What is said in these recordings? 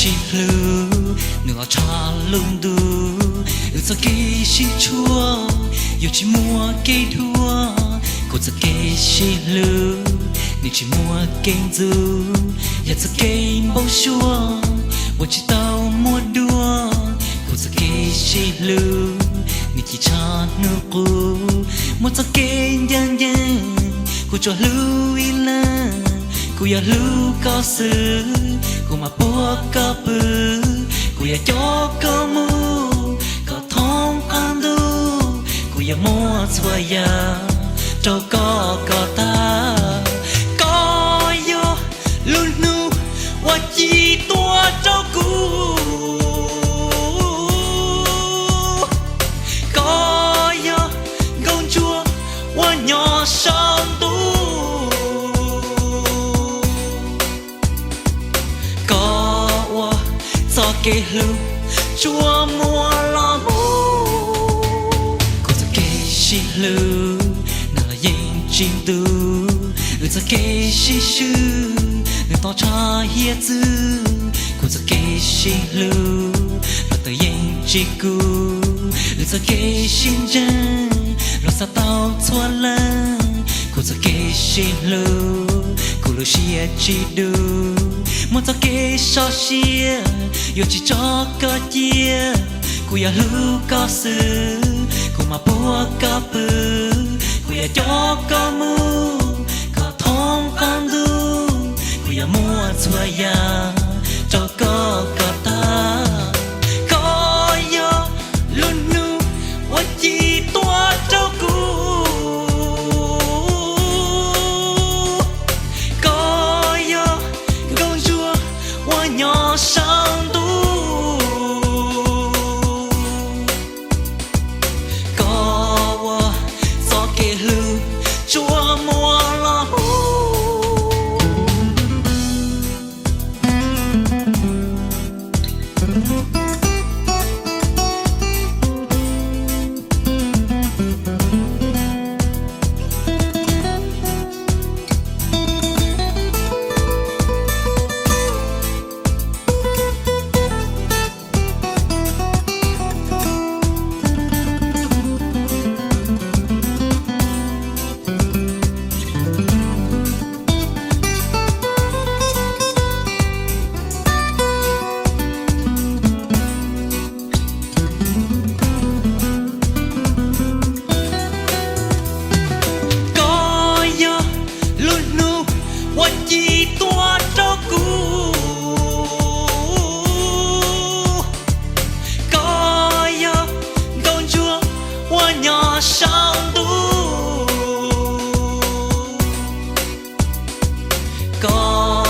shi lu nửa cha lung du sa ke shi chua yêu chỉ mua cây thua cô sa ke shi lu你只摸根子，也只给包说，我知道摸多，我只给谁路，你只差那个，我只给人人，我做路一了，我要路高时，我嘛波高不，我要叫高木，高通安度，我要摸错呀，找高高大。luôn nu và chỉ toa cho cũ có yo gông chua và nhỏ sang tu có wa cho kê lu chua mua lo mu có cho kê shi lu na là yin chim tu cho kê shi shu tao cha hiết dư, cô sẽ kể xin lưu, và tự nhiên chỉ cô, sẽ kể xin chân, rồi sao tao xóa lăng, cô sẽ kể xin lưu, cô lưu xia chỉ đủ, muốn tao kể sao xia, yêu chỉ cho cơ chia, cô ya lưu có sự, cô mà bua có bự, cô ya cho có mu, có thông ăn du. Ya mua chua ya cho có ta có yo luôn nu wa chi toa cho cu có yo gông chua wa nhỏ sang tu có wa so ke lu chua mua lo chỉ toa cho cũ có yo gông chua hoa nhỏ sang tu có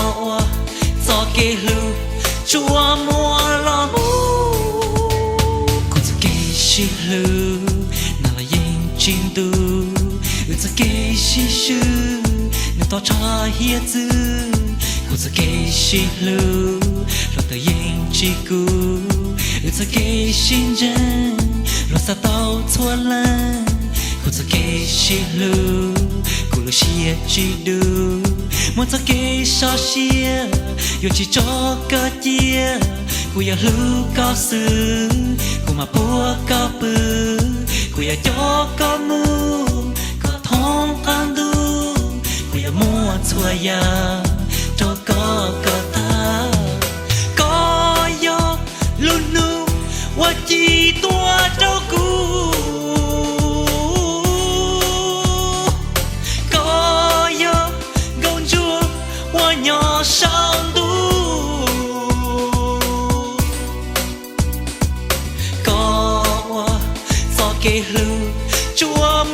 gió kê lu chua mua lo mu cũng sẽ kê shi lu nào là yên chim tu sẽ kê shi shu tao cha hiết dư, cô sẽ kể xin lưu, rồi tự nhiên chỉ cô, sẽ kể xin chân, rồi sao tao xóa lăng, cô sẽ kể xin lưu, cô lưu xia chỉ đủ, muốn sẽ kể sao xia, yêu chỉ cho cơ chia, cô ya lưu cao sư, cô mà bua cao bự, cô ya cho cao mu, có thông ăn du. Mua chua ya cho có ta có yo luôn nu wa chi toa cho cu có yo gông chua wa nhỏ sang tu có gió kê lu chua